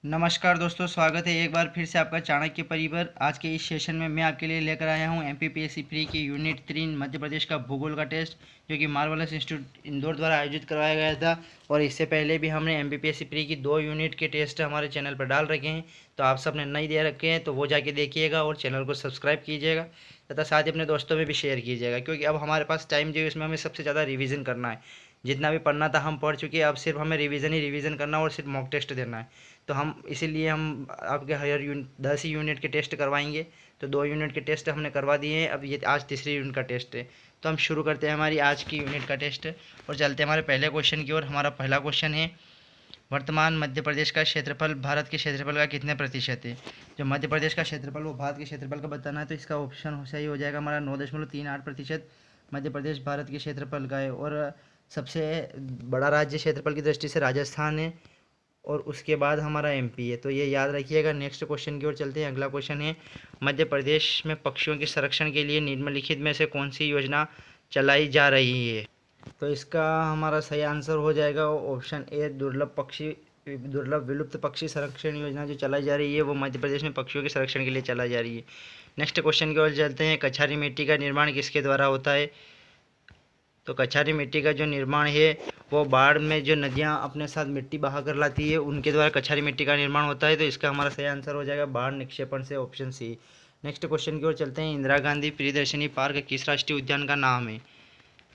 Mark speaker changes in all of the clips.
Speaker 1: नमस्कार दोस्तों, स्वागत है एक बार फिर से आपका चाणक्य परिवार। आज के इस सेशन में मैं आपके लिए लेकर आया हूं एमपीपीएससी प्री की यूनिट 3 मध्य प्रदेश का भूगोल का टेस्ट, जो कि मार्वलस इंस्टीट्यूट इंदौर द्वारा आयोजित करवाया गया था। और इससे पहले भी हमने एमपीपीएससी प्री की 2 यूनिट के टेस्ट हमारे चैनल पर डाल रखे हैं, तो आप सबने नहीं दे रखे हैं तो वो जाके देखिएगा और चैनल को सब्सक्राइब कीजिएगा तथा साथ ही अपने दोस्तों में भी शेयर कीजिएगा, क्योंकि अब हमारे पास टाइम जो है उसमें हमें सबसे ज़्यादा रिवीजन करना है। जितना भी पढ़ना था हम पढ़ चुके हैं, अब सिर्फ हमें रिवीजन ही रिवीजन करना और सिर्फ मॉक टेस्ट देना है। तो हम इसीलिए हम आपके हायर यूनिट 10 ही यूनिट के टेस्ट करवाएंगे। तो 2 यूनिट के टेस्ट हमने करवा दिए हैं, अब ये आज तीसरी यूनिट का टेस्ट है। तो हम शुरू करते हैं हमारी आज की यूनिट का टेस्ट और चलते हैं हमारे पहले क्वेश्चन की ओर। हमारा पहला क्वेश्चन है, वर्तमान मध्य प्रदेश का क्षेत्रफल भारत के क्षेत्रफल का कितने प्रतिशत है। जो मध्य प्रदेश का क्षेत्रफल वो भारत के क्षेत्रफल का बताना है, तो इसका ऑप्शन सही हो जाएगा हमारा 9.38% मध्य प्रदेश भारत के क्षेत्रफल का है। और सबसे बड़ा राज्य क्षेत्रफल की दृष्टि से राजस्थान है और उसके बाद हमारा एमपी है, तो ये याद रखिएगा। नेक्स्ट क्वेश्चन की ओर चलते हैं। अगला क्वेश्चन है, मध्य प्रदेश में पक्षियों के संरक्षण के लिए निम्नलिखित में से कौन सी योजना चलाई जा रही है। तो इसका हमारा सही आंसर हो जाएगा ऑप्शन ए, दुर्लभ विलुप्त पक्षी संरक्षण योजना जो चलाई जा रही है वो मध्य प्रदेश में पक्षियों के संरक्षण के लिए चलाई जा रही है। नेक्स्ट क्वेश्चन की ओर चलते हैं। कछारी मिट्टी का निर्माण किसके द्वारा होता है। तो कछारी मिट्टी का जो निर्माण है वो बाढ़ में जो नदियाँ अपने साथ मिट्टी बहा कर लाती है उनके द्वारा कछारी मिट्टी का निर्माण होता है, तो इसका हमारा सही आंसर हो जाएगा बाढ़ निक्षेपण से, ऑप्शन सी। नेक्स्ट क्वेश्चन की ओर चलते हैं। इंदिरा गांधी प्रियदर्शनी पार्क किस राष्ट्रीय उद्यान का नाम है।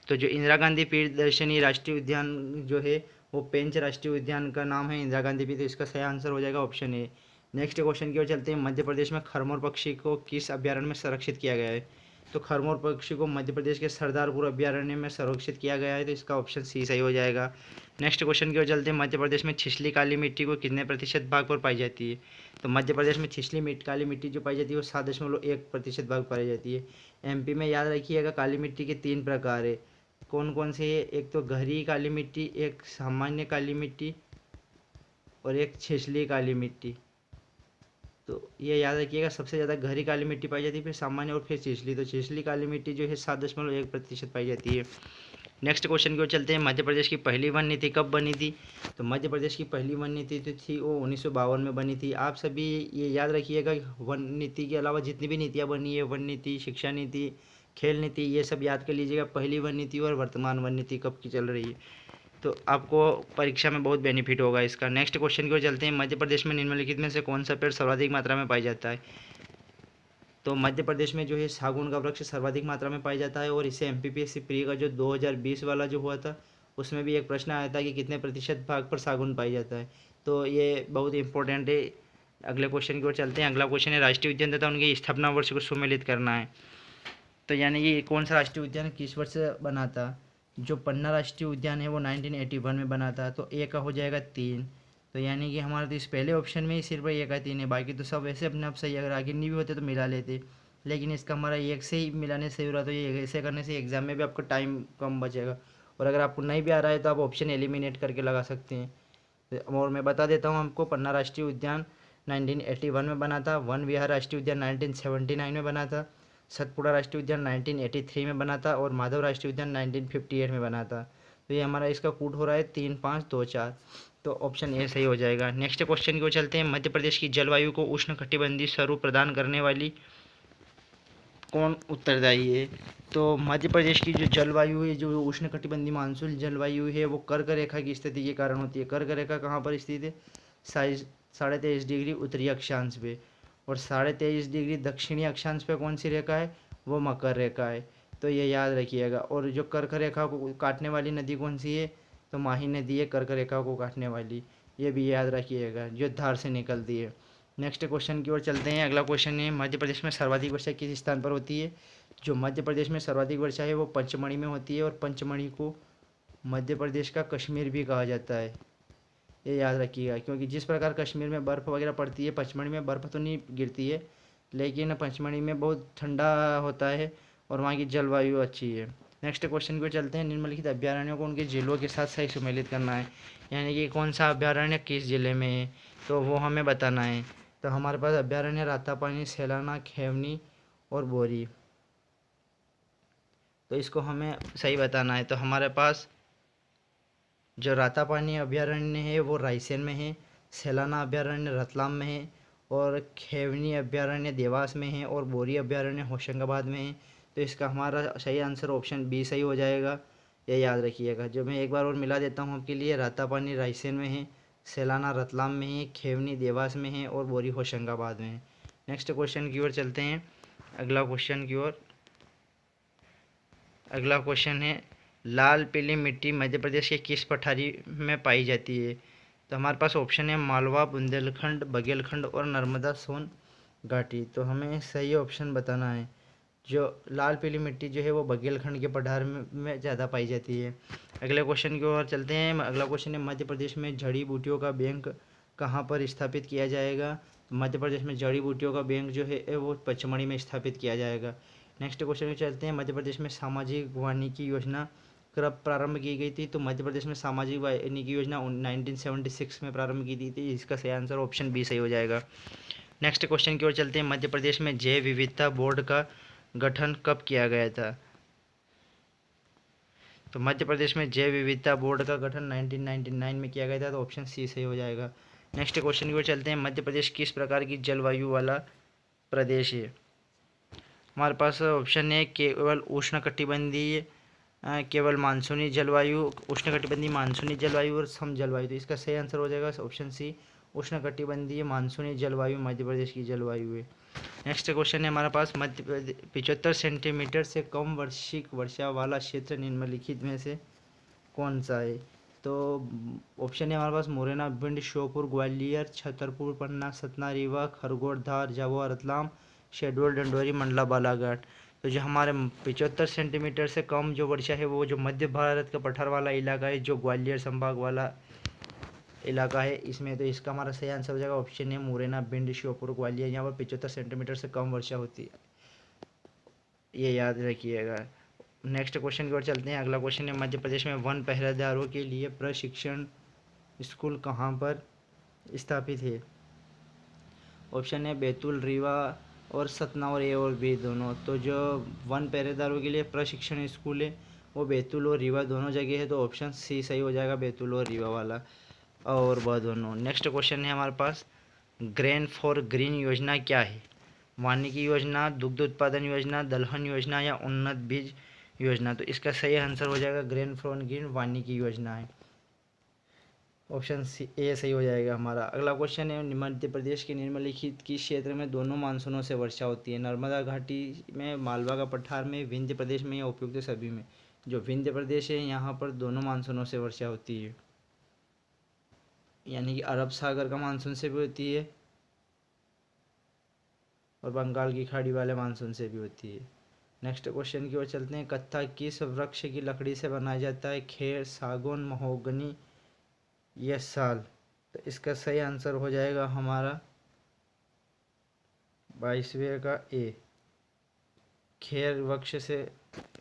Speaker 1: तो जो इंदिरा गांधी प्रियदर्शनी राष्ट्रीय उद्यान जो है वो पेंच राष्ट्रीय उद्यान का नाम है इंदिरा गांधी भी, तो इसका सही आंसर हो जाएगा ऑप्शन ए। नेक्स्ट क्वेश्चन की ओर चलते हैं। मध्य प्रदेश में खरमोर पक्षी को किस अभ्यारण्य में संरक्षित किया गया है। तो खरमोर पक्षी को मध्य प्रदेश के सरदारपुर अभ्यारण्य में संरक्षित किया गया है, तो इसका ऑप्शन सी सही हो जाएगा। नेक्स्ट क्वेश्चन की ओर चलते हैं। मध्य प्रदेश में छिछली काली मिट्टी को कितने प्रतिशत भाग पर पाई जाती है। तो मध्य प्रदेश में छिछली काली मिट्टी जो पाई जाती है वो 7.1% भाग पाई जाती है। एमपी में याद रखिएगा काली मिट्टी के 3 प्रकार है। कौन कौन से है, एक तो गहरी काली मिट्टी, एक सामान्य काली मिट्टी और एक छिछली काली मिट्टी। तो ये याद रखिएगा सबसे ज़्यादा गहरी काली मिट्टी पाई जाती है, फिर सामान्य और फिर छिछली। तो छिछली काली मिट्टी जो है 7.1% पाई जाती है। नेक्स्ट क्वेश्चन की ओर चलते हैं। मध्य प्रदेश की पहली वन नीति कब बनी थी। तो मध्य प्रदेश की पहली वन नीति जो थी वो 1952 में बनी थी। आप सभी ये याद रखिएगा वन नीति के अलावा जितनी भी नीतियाँ बनी है, वन नीति, शिक्षा नीति, खेल नीति, ये सब याद कर लीजिएगा। पहली वन नीति और वर्तमान वन नीति कब की चल रही है, तो आपको परीक्षा में बहुत बेनिफिट होगा इसका। नेक्स्ट क्वेश्चन की ओर चलते हैं। मध्य प्रदेश में निम्नलिखित में से कौन सा पेड़ सर्वाधिक मात्रा में पाया जाता है। तो मध्य प्रदेश में जो है सागौन का वृक्ष सर्वाधिक मात्रा में पाया जाता है, और इसे एमपीपीएससी प्री का जो 2020 वाला जो हुआ था उसमें भी एक प्रश्न आया था कि कितने प्रतिशत भाग पर सागौन पाया जाता है, तो ये बहुत इंपॉर्टेंट है। अगले क्वेश्चन की ओर चलते हैं। अगला क्वेश्चन है, राष्ट्रीय उद्यान तथा उनके स्थापना वर्ष को सुमेलित करना है। तो यानी कि कौन सा राष्ट्रीय उद्यान किस वर्ष बना था। जो पन्ना राष्ट्रीय उद्यान है वो 1981 में बना था, तो ए का हो जाएगा 3। तो यानी कि हमारा तो इस पहले ऑप्शन में ही सिर्फ ए का 3 है, बाकी तो सब ऐसे अपने आप सही। अगर आगे नहीं भी होते तो मिला लेते, लेकिन इसका हमारा एक से ही मिलाने से हो रहा, तो ये ऐसे करने से एग्जाम में भी आपका टाइम कम बचेगा। और अगर आपको नहीं भी आ रहा है तो आप ऑप्शन एलिमिनेट करके लगा सकते हैं। और मैं बता देता हूँ आपको, पन्ना राष्ट्रीय उद्यान 1981 में बना था, वन विहार राष्ट्रीय उद्यान 1979 में बना था, सतपुड़ा राष्ट्रीय उद्यान 1983 में बना था, और माधव राष्ट्रीय उद्यान 1958 में बना था। तो ये हमारा इसका कूट हो रहा है 3, 5, 2, 4, तो ऑप्शन ए सही हो जाएगा। नेक्स्ट क्वेश्चन की ओर चलते हैं। मध्य प्रदेश की जलवायु को उष्णकटिबंधीय स्वरूप प्रदान करने वाली कौन उत्तरदायी है। तो मध्य प्रदेश की जो जलवायु है, जो उष्णकटिबंधीय मानसून जलवायु है, वो कर्क रेखा की स्थिति के कारण होती है। कर्क रेखा कहाँ पर स्थित है, 23.5 डिग्री उत्तरी अक्षांश पे, और 23.5 डिग्री दक्षिणी अक्षांश पे कौन सी रेखा है, वो मकर रेखा है। तो ये याद रखिएगा। और जो कर्क रेखा को काटने वाली नदी कौन सी है, तो माही नदी है कर्क रेखा को काटने वाली, ये भी याद रखिएगा, जो धार से निकलती है। नेक्स्ट क्वेश्चन की ओर चलते हैं। अगला क्वेश्चन है, मध्य प्रदेश में सर्वाधिक वर्षा किस स्थान पर होती है। जो मध्य प्रदेश में सर्वाधिक वर्षा है वो पंचमढ़ी में होती है, और पंचमढ़ी को मध्य प्रदेश का कश्मीर भी कहा जाता है, ये याद रखिएगा। क्योंकि जिस प्रकार कश्मीर में बर्फ़ वगैरह पड़ती है, पचमढ़ी में बर्फ़ तो नहीं गिरती है, लेकिन पचमढ़ी में बहुत ठंडा होता है और वहाँ की जलवायु अच्छी है। नेक्स्ट क्वेश्चन को चलते हैं। निम्नलिखित अभ्यारण्यों को उनके जिलों के साथ सही सुमेलित करना है, यानी कि कौन सा अभ्यारण्य किस जिले में है, तो वो हमें बताना है। तो हमारे पास अभ्यारण्य रातापानी, सैलाना, खेवनी और बोरी, तो इसको हमें सही बताना है। तो हमारे पास जो रातापानी अभ्यारण्य है वो रायसेन में है, सैलाना अभयारण्य रतलाम में है, और खेवनी अभयारण्य देवास में है, और बोरी अभयारण्य होशंगाबाद में है। तो इसका हमारा सही आंसर ऑप्शन बी सही हो जाएगा, ये याद रखिएगा। जो मैं एक बार और मिला देता हूँ आपके लिए, रातापानी रायसेन में है, सैलाना रतलाम में है, खेवनी देवास में है, और बोरी होशंगाबाद में है। नेक्स्ट क्वेश्चन की ओर चलते हैं, अगला क्वेश्चन की ओर। अगला क्वेश्चन है, लाल पीली मिट्टी मध्य प्रदेश के किस पठारी में पाई जाती है? तो हमारे पास ऑप्शन है मालवा, बुंदेलखंड, बघेलखंड और नर्मदा सोन घाटी। तो हमें सही ऑप्शन बताना है। जो लाल पीली मिट्टी जो है वो बघेलखंड के पठार में ज़्यादा पाई जाती है। अगले क्वेश्चन की ओर चलते हैं। अगला क्वेश्चन है, मध्य प्रदेश में जड़ी बूटियों का बैंक कहाँ पर स्थापित किया जाएगा? तो मध्य प्रदेश में जड़ी बूटियों का बैंक जो है वो पचमढ़ी में स्थापित किया जाएगा। नेक्स्ट क्वेश्चन में चलते हैं, मध्य प्रदेश में सामाजिक वानिकी योजना कब प्रारंभ की गई थी? तो मध्य प्रदेश में सामाजिक वानिकी योजना 1976 में प्रारंभ की गई थी। इसका सही आंसर ऑप्शन बी सही हो जाएगा। नेक्स्ट क्वेश्चन की ओर चलते हैं, मध्य प्रदेश में जैव विविधता बोर्ड का गठन कब किया गया था? तो मध्य प्रदेश में जैव विविधता बोर्ड का गठन 1999 में किया गया था। तो ऑप्शन सी सही हो जाएगा। नेक्स्ट क्वेश्चन की ओर चलते हैं, मध्य प्रदेश किस प्रकार की जलवायु वाला प्रदेश है? हमारे पास ऑप्शन है केवल उष्णकटिबंधीय, केवल मानसूनी जलवायु, उष्णकटिबंधीय मानसूनी जलवायु और सम जलवायु। तो इसका सही आंसर हो जाएगा ऑप्शन सी, उष्णकटिबंधीय मानसूनी जलवायु मध्य प्रदेश की जलवायु है। नेक्स्ट क्वेश्चन है हमारे पास, मध्य प्रदेश 75 सेंटीमीटर से कम वार्षिक वर्षा वाला क्षेत्र निम्नलिखित में से कौन सा है? तो ऑप्शन है हमारे पास मुरैना, भिंड, श्योपुर, ग्वालियर, छतरपुर, पन्ना, सतना, रीवा, खरगोन, धार, झाबुआ, रतलाम, शहडोल, डंडोरी, मंडला, बालाघाट। तो जो हमारे 75 सेंटीमीटर से कम जो वर्षा है वो जो मध्य भारत का पठार वाला इलाका है, जो ग्वालियर संभाग वाला इलाका है इसमें। तो इसका हमारा सही आंसर हो जाएगा ऑप्शन है मुरैना, भिंड, श्योपुर, ग्वालियर। यहाँ पर 75 सेंटीमीटर से कम वर्षा होती है, ये याद रखिएगा। नेक्स्ट क्वेश्चन की ओर चलते हैं। अगला क्वेश्चन है, मध्य प्रदेश में वन पहरेदारों के लिए प्रशिक्षण स्कूल कहाँ पर स्थापित है? ऑप्शन है बैतूल, रीवा और सतना, और ए और बी दोनों। तो जो वन पहरेदारों के लिए प्रशिक्षण स्कूल है वो बैतूल और रीवा दोनों जगह है। तो ऑप्शन सी सही हो जाएगा, बैतूल और रीवा वाला और वह दोनों। नेक्स्ट क्वेश्चन है हमारे पास, ग्रेन फॉर ग्रीन योजना क्या है? वानिकी योजना, दुग्ध उत्पादन योजना, दलहन योजना या उन्नत बीज योजना। तो इसका सही आंसर हो जाएगा ग्रेन फॉर ग्रीन वानिकी योजना है, ऑप्शन सी ए सही हो जाएगा हमारा। अगला क्वेश्चन है, मध्य प्रदेश के निम्नलिखित किस क्षेत्र में दोनों मानसूनों से वर्षा होती है? नर्मदा घाटी में, मालवा का पठार में, विंध्य प्रदेश में या उपयुक्त सभी में? जो विंध्य प्रदेश है यहाँ पर दोनों मानसूनों से वर्षा होती है, यानी कि अरब सागर का मानसून से भी होती है और बंगाल की खाड़ी वाले मानसून से भी होती है। नेक्स्ट क्वेश्चन की ओर चलते हैं, कत्था किस वृक्ष की लकड़ी से बनाया जाता है? खेर, सागौन, महोगनी या साल? तो इसका सही आंसर हो जाएगा हमारा 22वें का ए, खेर वृक्ष से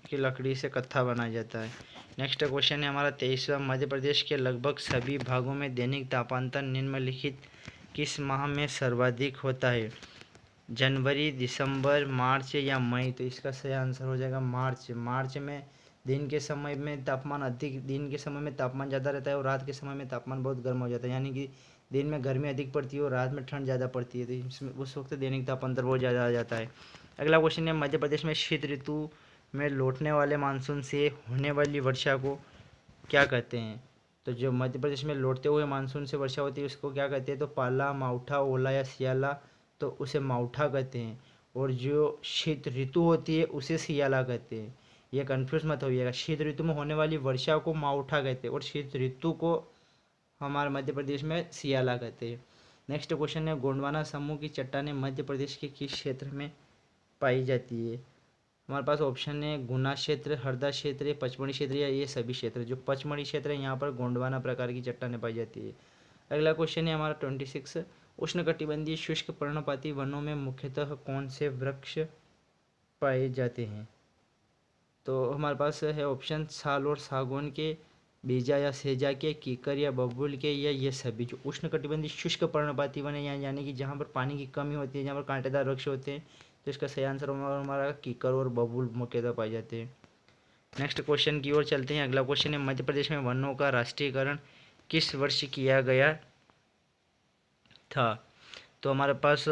Speaker 1: की लकड़ी से कत्था बनाया जाता है। नेक्स्ट क्वेश्चन है हमारा 23वां, मध्य प्रदेश के लगभग सभी भागों में दैनिक तापांतर निम्नलिखित किस माह में सर्वाधिक होता है? जनवरी, दिसंबर, मार्च या मई? तो इसका सही आंसर हो जाएगा मार्च। मार्च में दिन के समय में तापमान अधिक, दिन के समय में तापमान ज़्यादा रहता है और रात के समय में तापमान बहुत गर्म हो जाता है, यानी कि दिन में गर्मी अधिक पड़ती है और रात में ठंड ज़्यादा पड़ती है। तो इसमें उस वक्त दैनिक तापांतर बहुत ज़्यादा आ जाता है। अगला क्वेश्चन है, मध्य प्रदेश में शीत ऋतु में लौटने वाले मानसून से होने वाली वर्षा को क्या कहते हैं? तो जो मध्य प्रदेश में लौटते हुए मानसून से वर्षा होती है उसको क्या कहते हैं? तो पाला, मावठा, ओला या सियाला। तो उसे मावठा कहते हैं। और जो शीत ऋतु होती है उसे सियाला कहते हैं। ये कन्फ्यूज मत होइएगा, शीत ऋतु में होने वाली वर्षा को मावठा कहते हैं और शीत ऋतु को हमारे मध्य प्रदेश में सियाला कहते हैं। नेक्स्ट क्वेश्चन है, गोंडवाना समूह की चट्टानें मध्य प्रदेश के किस क्षेत्र में पाई जाती है? हमारे पास ऑप्शन है गुना क्षेत्र, हरदा क्षेत्र, पचमढ़ी क्षेत्र या ये सभी क्षेत्र। जो पचमढ़ी क्षेत्र है यहाँ पर गोंडवाना प्रकार की चट्टानें पाई जाती है। अगला क्वेश्चन है हमारा 26, उष्णकटिबंधीय शुष्क पर्णपाती वनों में मुख्यतः कौन से वृक्ष पाए जाते हैं? तो हमारे पास है ऑप्शन साल और सागौन के, बीजा या सेजा के, कीकर या बबूल के या ये सभी। जो उष्णकटिबंधीय शुष्क पर्णपाती वन है यहाँ, यानी कि जहाँ पर पानी की कमी होती है, जहाँ पर कांटेदार वृक्ष होते हैं, तो इसका सही आंसर हमारा कीकर और बबूल मुख्यतः पाए जाते हैं। नेक्स्ट क्वेश्चन की ओर चलते हैं। अगला क्वेश्चन है, मध्य प्रदेश में वनों का राष्ट्रीयकरण किस वर्ष किया गया था। तो हमारे पास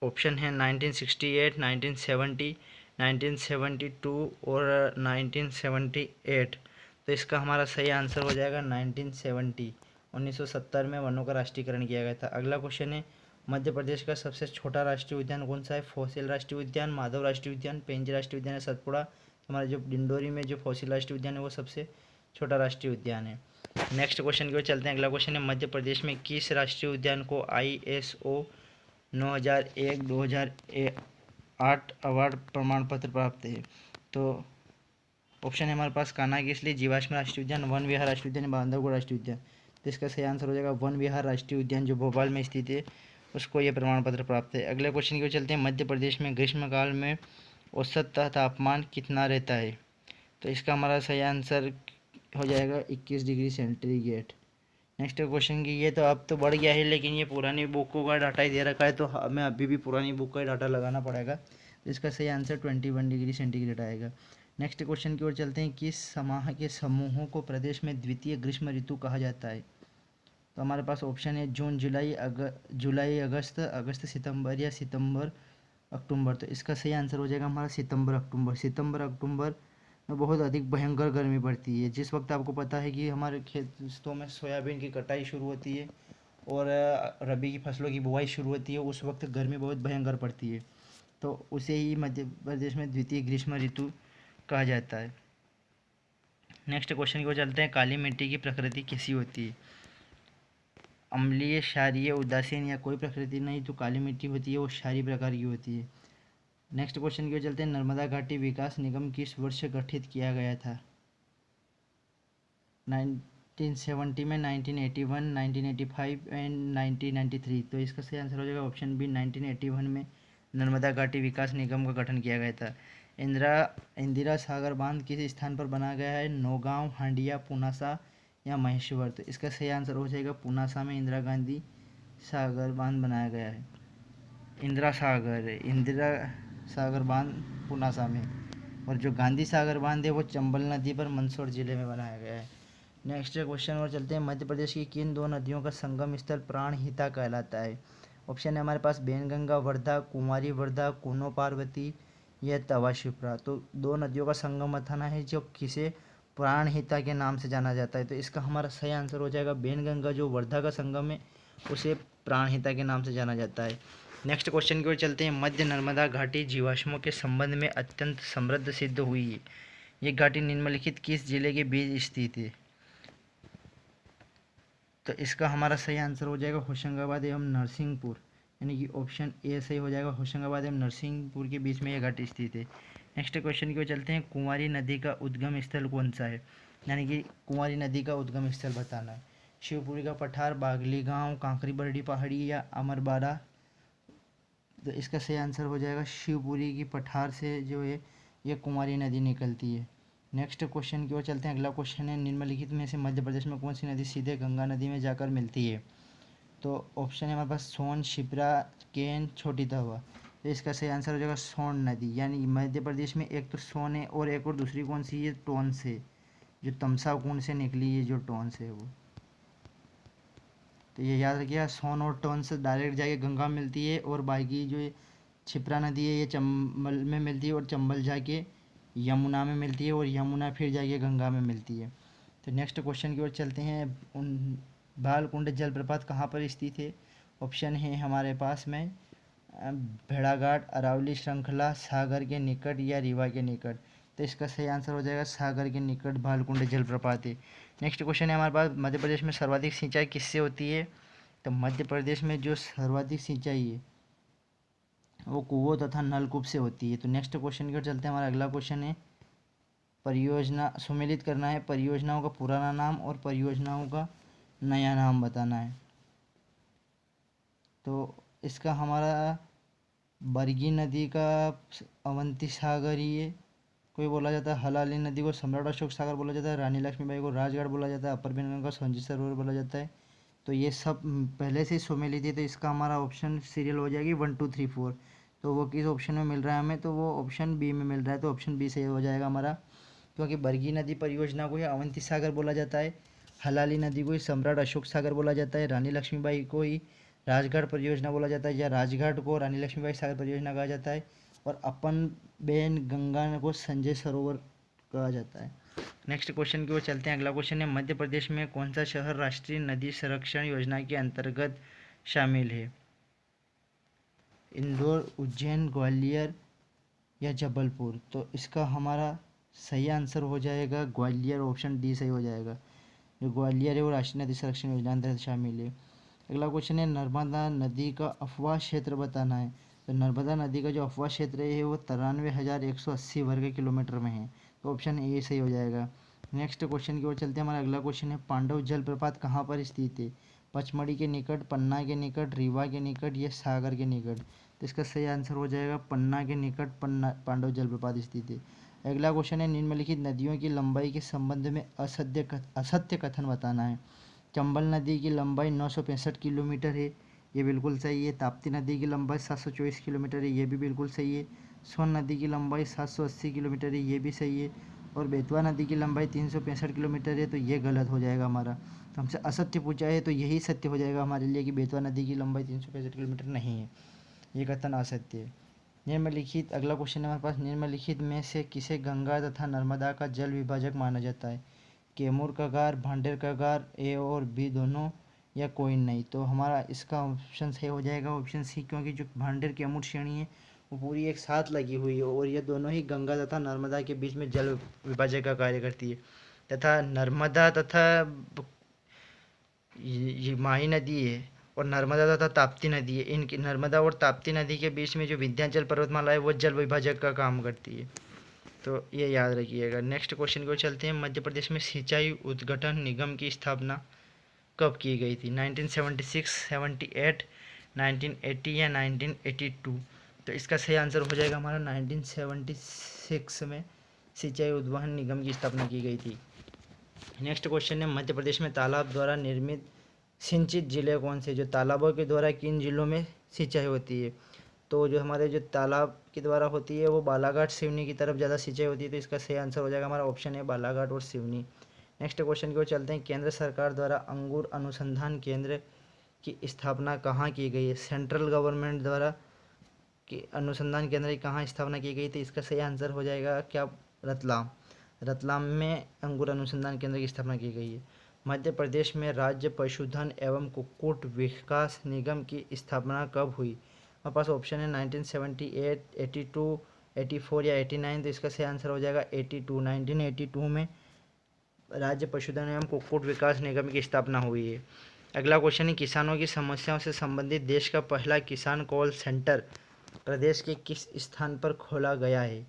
Speaker 1: ऑप्शन है 1968, 1970, 1972 और 1978। तो इसका हमारा सही आंसर हो जाएगा 1970। 1970 में वनों का राष्ट्रीयकरण किया गया था। अगला क्वेश्चन है, मध्य प्रदेश का सबसे छोटा राष्ट्रीय उद्यान कौन सा है? फॉसिल राष्ट्रीय उद्यान, माधव राष्ट्रीय उद्यान, पेंच राष्ट्रीय उद्यान है सतपुड़ा। हमारा जो डिंडोरी में जो फॉसिल राष्ट्रीय उद्यान है वो सबसे छोटा राष्ट्रीय उद्यान है। नेक्स्ट क्वेश्चन की ओर चलते हैं। अगला क्वेश्चन है, मध्य प्रदेश में किस राष्ट्रीय उद्यान को ISO 9001 2008 अवार्ड प्रमाण पत्र प्राप्त है? तो ऑप्शन है हमारे पास कान्हा किसली, जीवाश्म राष्ट्रीय उद्यान, वन विहार राष्ट्रीय उद्यान, बांधवगढ़ राष्ट्रीय उद्यान। तो इसका सही आंसर हो जाएगा वन विहार राष्ट्रीय उद्यान जो भोपाल में स्थित है, उसको ये प्रमाण पत्र प्राप्त है। अगले क्वेश्चन की ओर चलते हैं, मध्य प्रदेश में ग्रीष्मकाल में औसत तापमान कितना रहता है? तो इसका हमारा सही आंसर हो जाएगा 21 डिग्री सेंटीग्रेड। नेक्स्ट क्वेश्चन की, ये तो अब तो बढ़ गया है लेकिन ये पुरानी बुकों का डाटा ही दे रखा है, तो हमें अभी भी पुरानी बुक का डाटा लगाना पड़ेगा। तो इसका सही आंसर 21 डिग्री सेंटीग्रेड आएगा। नेक्स्ट क्वेश्चन की ओर चलते हैं, किस समाह के समूहों को प्रदेश में द्वितीय ग्रीष्म ऋतु कहा जाता है? तो हमारे पास ऑप्शन है जून जुलाई अगस्त, अगस्त सितंबर या सितंबर अक्टूबर। तो इसका सही आंसर हो जाएगा हमारा सितंबर अक्टूबर। सितंबर अक्टूबर में बहुत अधिक भयंकर गर्मी पड़ती है, जिस वक्त आपको पता है कि हमारे खेतों में सोयाबीन की कटाई शुरू होती है और रबी की फसलों की बुआई शुरू होती है, उस वक्त गर्मी बहुत भयंकर पड़ती है। तो उसे ही मध्य प्रदेश में द्वितीय ग्रीष्म ऋतु कहा जाता है। नेक्स्ट क्वेश्चन की ओर चलते हैं, काली मिट्टी की प्रकृति कैसी होती है? अम्लीय, क्षारीय, उदासीन या कोई प्रकृति नहीं, तो काली मिट्टी होती है वो क्षारीय प्रकार की होती है। नेक्स्ट क्वेश्चन की ओर चलते हैं, नर्मदा घाटी विकास निगम किस वर्ष गठित किया गया था? 1970 में, 1981, 1985 एंड 1993। तो इसका सही आंसर हो जाएगा ऑप्शन बी 1981 में नर्मदा घाटी विकास निगम का गठन किया गया था। इंदिरा सागर बांध किस स्थान पर बनाया गया है? नौगांव, हांडिया, पुनासा या महेश्वर। तो इसका सही आंसर हो जाएगा पुनासा में इंदिरा गांधी सागर बांध बनाया गया है। इंदिरा सागर बांध पुनासा में, और जो गांधी सागर बांध है वो चंबल नदी पर मंदसौर जिले में बनाया गया है। नेक्स्ट क्वेश्चन और चलते हैं, मध्य प्रदेश की किन दो नदियों का संगम स्थल प्राणहिता कहलाता है? ऑप्शन है हमारे पास बेनगंगा वर्धा, कुमारी वर्धा, कूनो पार्वती या तवा शिप्रा। तो दो नदियों का संगम स्थान है जो किसे प्राणहिता के नाम से जाना जाता है। तो इसका हमारा सही आंसर हो जाएगा बेनगंगा, जो वर्धा का संगम है उसे प्राणहिता के नाम से जाना जाता है। नेक्स्ट क्वेश्चन की ओर चलते हैं, मध्य नर्मदा घाटी जीवाश्मों के संबंध में अत्यंत समृद्ध सिद्ध हुई है। ये घाटी निम्नलिखित किस जिले के बीच स्थित है? तो इसका हमारा सही आंसर हो जाएगा होशंगाबाद एवं नरसिंहपुर, यानी कि ऑप्शन ए सही हो जाएगा। होशंगाबाद एवं नरसिंहपुर के बीच में यह घाटी स्थित है। नेक्स्ट क्वेश्चन की ओर चलते हैं, कुंवारी नदी का उद्गम स्थल कौन सा है? यानी कि कुंवारी नदी का उद्गम स्थल बताना है। शिवपुरी का पठार, बागली गांव, कांकरी बरडी पहाड़ी या अमरबाड़ा। तो इसका सही आंसर हो जाएगा शिवपुरी की पठार से जो है ये कुंवारी नदी निकलती है। नेक्स्ट क्वेश्चन की ओर चलते हैं। अगला क्वेश्चन है, निम्नलिखित में से मध्य प्रदेश में कौन सी नदी सीधे गंगा नदी में जाकर मिलती है? तो ऑप्शन है हमारे पास सोन, शिप्रा, केन, छोटी तवा। तो इसका सही आंसर हो जाएगा सोन नदी, यानी मध्य प्रदेश में एक तो सोन है और एक और दूसरी कौन सी है? टोंस है, जो तमसा कुंड से निकली है, जो टोंस है वो। तो ये याद रखिएगा, सोन और टोंस डायरेक्ट जाके गंगा में मिलती है, और बाकी जो ये छिप्रा नदी है ये चंबल में मिलती है, और चंबल जाके यमुना में मिलती है, और यमुना फिर जाके गंगा में मिलती है। तो नेक्स्ट क्वेश्चन की ओर चलते हैं, भालकुंड जलप्रपात कहाँ पर स्थित है? ऑप्शन है हमारे पास में भेड़ाघाट, अरावली श्रृंखला, सागर के निकट या रीवा के निकट। तो इसका सही आंसर हो जाएगा सागर के निकट भालकुंड जलप्रपात है। नेक्स्ट क्वेश्चन है हमारे पास, मध्य प्रदेश में सर्वाधिक सिंचाई किससे होती है? तो मध्य प्रदेश में जो सर्वाधिक सिंचाई है वो कुओं तथा नलकूप से होती है। तो नेक्स्ट क्वेश्चन की ओर चलते हैं। हमारा अगला क्वेश्चन है, परियोजना सुमेलित करना है, परियोजनाओं का पुराना नाम और परियोजनाओं का नया नाम बताना है। तो इसका हमारा बरगी नदी का अवंती सागर ही है, कोई बोला जाता है। हलाली नदी को सम्राट अशोक सागर बोला जाता है। रानी लक्ष्मीबाई को राजगढ़ बोला जाता है। अपर बेनगंगा को संजीव सरोवर बोला जाता है। तो ये सब पहले से ही सुमेलित है, तो इसका हमारा ऑप्शन सीरियल हो जाएगी 1 2 3 4। तो वो किस ऑप्शन में मिल रहा है हमें? तो वो ऑप्शन बी में मिल रहा है, तो ऑप्शन बी सही हो जाएगा हमारा, क्योंकि बरगी नदी परियोजना को ही अवंती सागर बोला जाता है, हलाली नदी को ही सम्राट अशोक सागर बोला जाता है, रानी लक्ष्मीबाई को ही राजघाट परियोजना बोला जाता है, या राजघाट को रानी लक्ष्मीबाई सागर परियोजना कहा जाता है, और अपन बेन गंगा को संजय सरोवर कहा जाता है। नेक्स्ट क्वेश्चन की ओर चलते हैं। अगला क्वेश्चन है, मध्य प्रदेश में कौन सा शहर राष्ट्रीय नदी संरक्षण योजना के अंतर्गत शामिल है? इंदौर, उज्जैन, ग्वालियर या जबलपुर? तो इसका हमारा सही आंसर हो जाएगा ग्वालियर, ऑप्शन डी सही हो जाएगा। जो ग्वालियर है वो राष्ट्रीय नदी संरक्षण योजना अंतर्गत शामिल है। अगला क्वेश्चन है, नर्मदा नदी का अफवाह क्षेत्र बताना है। तो नर्मदा नदी का जो अफवाह क्षेत्र है वो 93,180 वर्ग किलोमीटर में है, तो ऑप्शन ए सही हो जाएगा। नेक्स्ट क्वेश्चन की ओर चलते हैं। हमारा अगला क्वेश्चन है, पांडव जलप्रपात कहाँ पर स्थित है? पचमढ़ी के निकट, पन्ना के निकट, रीवा के निकट या सागर के निकट? तो इसका सही आंसर हो जाएगा पन्ना के निकट पांडव जलप्रपात स्थित है। अगला क्वेश्चन है, निम्नलिखित नदियों की लंबाई के संबंध में असत्य कथन बताना है। चंबल नदी की लंबाई 965 किलोमीटर है, ये बिल्कुल सही है। ताप्ती नदी की लंबाई 724 किलोमीटर है, ये भी बिल्कुल सही है। सोन नदी की लंबाई 780 किलोमीटर है, ये भी सही है। और बेतवा नदी की लंबाई 365 किलोमीटर है, तो ये गलत हो जाएगा हमारा। तो हमसे असत्य पूछा है तो यही सत्य हो जाएगा हमारे लिए कि बेतवा नदी की लंबाई 365 किलोमीटर नहीं है, ये कथन असत्य है। निम्नलिखित, अगला क्वेश्चन है हमारे पास, निम्नलिखित में से किसे गंगा तथा नर्मदा का जल विभाजक माना जाता है? कैमूर का गार, भांडेर का गार, ए और बी दोनों, या कोई नहीं? तो हमारा इसका ऑप्शन सही हो जाएगा ऑप्शन सी, क्योंकि जो भांडेर कैमूर श्रेणी है वो पूरी एक साथ लगी हुई है, और ये दोनों ही गंगा तथा नर्मदा के बीच में जल विभाजक का कार्य करती है। तथा नर्मदा तथा ये माही नदी है, और नर्मदा तथा ताप्ती नदी है, इनकी नर्मदा और ताप्ती नदी के बीच में जो विंध्याचल पर्वतमाला है वो जल विभाजक का काम करती है, तो ये याद रखिएगा। नेक्स्ट क्वेश्चन को चलते हैं। मध्य प्रदेश में सिंचाई उद्घटन निगम की स्थापना कब की गई थी? 1976, 78, 1980 या 1982? तो इसका सही आंसर हो जाएगा हमारा 1976 में सिंचाई उद्वहन निगम की स्थापना की गई थी। नेक्स्ट क्वेश्चन है, मध्य प्रदेश में तालाब द्वारा निर्मित सिंचित जिले कौन से? जो तालाबों के द्वारा किन जिलों में सिंचाई होती है? तो जो हमारे जो तालाब के द्वारा होती है वो बालाघाट, सिवनी की तरफ ज़्यादा सिंचाई होती है, तो इसका सही आंसर हो जाएगा हमारा ऑप्शन है बालाघाट और सिवनी। नेक्स्ट क्वेश्चन की ओर चलते हैं। केंद्र सरकार द्वारा अंगूर अनुसंधान केंद्र की स्थापना कहाँ की गई है? सेंट्रल गवर्नमेंट द्वारा कि अनुसंधान केंद्र की कहाँ स्थापना की गई थी? इसका सही आंसर हो जाएगा क्या? रतलाम। रतलाम में अंगूर अनुसंधान केंद्र की स्थापना की गई है। मध्य प्रदेश में राज्य पशुधन एवं कुक्कुट विकास निगम की स्थापना कब हुई? हमारे पास ऑप्शन है 1978, 82, 84 या 89, तो इसका सही आंसर हो जाएगा 82। 1982 में राज्य पशुधन एवं कुक्कुट विकास निगम की स्थापना हुई है। अगला क्वेश्चन है, किसानों की समस्याओं से संबंधित देश का पहला किसान कॉल सेंटर प्रदेश के किस स्थान पर खोला गया है?